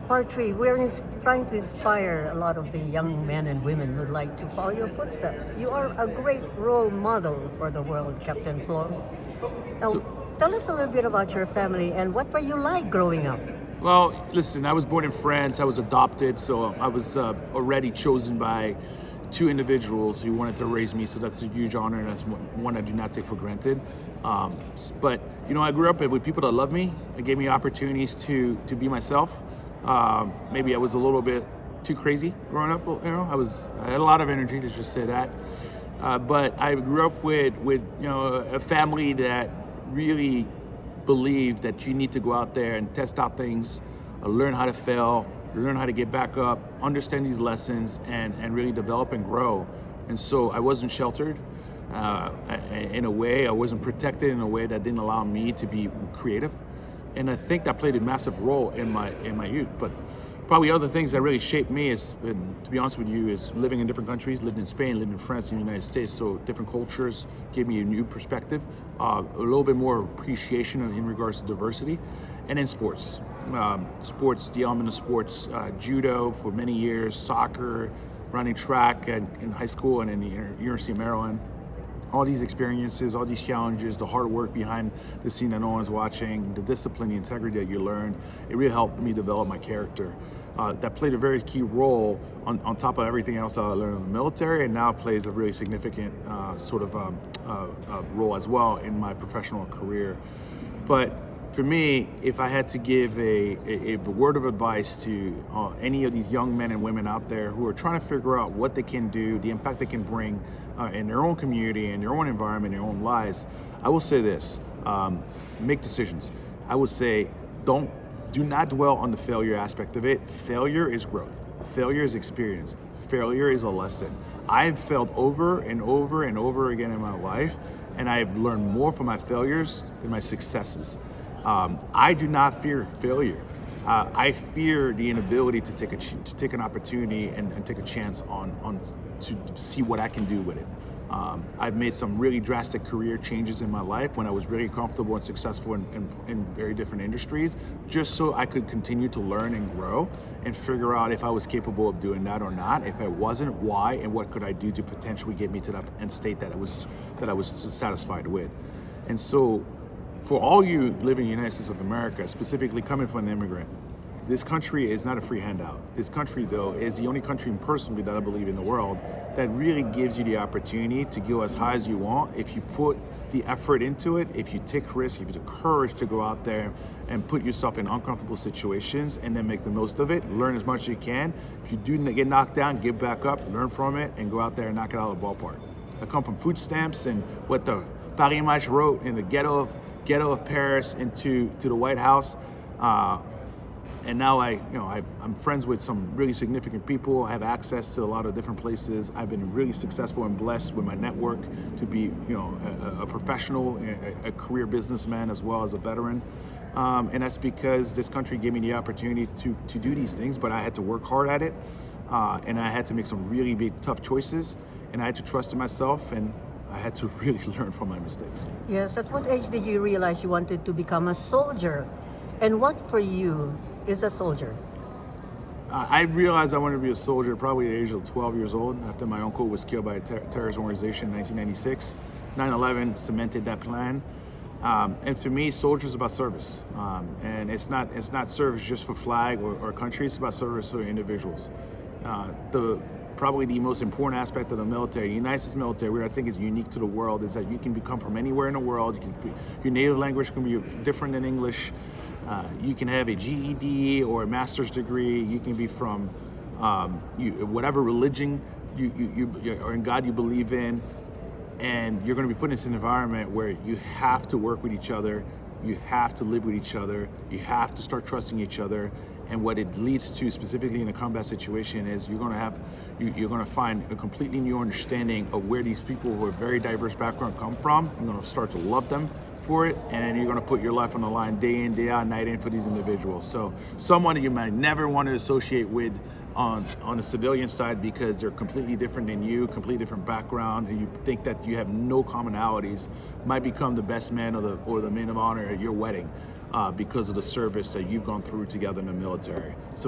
Part three, we're trying to inspire a lot of the young men and women who'd like to follow your footsteps. You are a great role model for the world, Captain Flo. Now, So, tell us a little bit about your family and what were you like growing up? well, listen, I was born in France. I was adopted, so I was already chosen by two individuals who wanted to raise me. So that's a huge honor, and that's one I do not take for granted. But I grew up with people that love me. It gave me opportunities to be myself. Maybe I was a little bit too crazy growing up. I had a lot of energy, to just say that. But I grew up with a family that really believed that you need to go out there and test out things, learn how to fail, learn how to get back up, understand these lessons, and really develop and grow. And so I wasn't sheltered in a way. I wasn't protected in a way that didn't allow me to be creative. And I think that played a massive role in my youth. But probably other things that really shaped me is, to be honest with you, is living in different countries. Lived in Spain, lived in France, and the United States. So different cultures gave me a new perspective, a little bit more appreciation in regards to diversity, and in sports. The element of sports, judo for many years, soccer, running track in high school and in the University of Maryland. All these experiences, all these challenges, the hard work behind the scene that no one's watching, the discipline, the integrity that you learn, it really helped me develop my character. That played a very key role on top of everything else that I learned in the military, and now plays a really significant role as well in my professional career. But for me, if I had to give a word of advice to any of these young men and women out there who are trying to figure out what they can do, the impact they can bring in their own community, in their own environment, in their own lives, I will say this: make decisions. I would say do not dwell on the failure aspect of it. Failure is growth. Failure is experience. Failure is a lesson. I've failed over and over and over again in my life, and I've learned more from my failures than my successes. I do not fear failure. I fear the inability to take an opportunity and take a chance on to see what I can do with it. I've made some really drastic career changes in my life when I was really comfortable and successful in very different industries, just so I could continue to learn and grow and figure out if I was capable of doing that or not. If I wasn't, why, and what could I do to potentially get me to that end state that I was satisfied with. And so, for all you living in the United States of America, specifically coming from an immigrant, this country is not a free handout. This country, though, is the only country personally that I believe in the world that really gives you the opportunity to go as high as you want if you put the effort into it, if you take risks, if you have the courage to go out there and put yourself in uncomfortable situations and then make the most of it, learn as much as you can. If you do get knocked down, get back up, learn from it, and go out there and knock it out of the ballpark. I come from food stamps and what the Paris Match wrote in the ghetto of Paris into the White House. And now I'm friends with some really significant people. I have access to a lot of different places. I've been really successful and blessed with my network to be, a professional, a career businessman as well as a veteran. And that's because this country gave me the opportunity to do these things, but I had to work hard at it. And I had to make some really big, tough choices. And I had to trust in myself, and I had to really learn from my mistakes. Yes, at what age did you realize you wanted to become a soldier? And what for you is a soldier? I realized I wanted to be a soldier probably at the age of 12 years old after my uncle was killed by a terrorist organization in 1996. 9/11 cemented that plan. And for me, soldier is about service. And it's not service just for flag or country, it's about service for individuals. Probably the most important aspect of the military, the United States military, where I think is unique to the world, is that you can come from anywhere in the world. Your native language can be different than English. You can have a GED or a master's degree. You can be from whatever religion or in God you believe in, and you're going to be put in this environment where you have to work with each other. You have to live with each other. You have to start trusting each other. And what it leads to, specifically in a combat situation, is you're going to find a completely new understanding of where these people who are very diverse background come from. You're going to start to love them for it, and you're going to put your life on the line day in, day out, night in for these individuals. So someone you might never want to associate with on the civilian side because they're completely different than you, completely different background, and you think that you have no commonalities, might become the best man or the man of honor at your wedding because of the service that you've gone through together in the military. So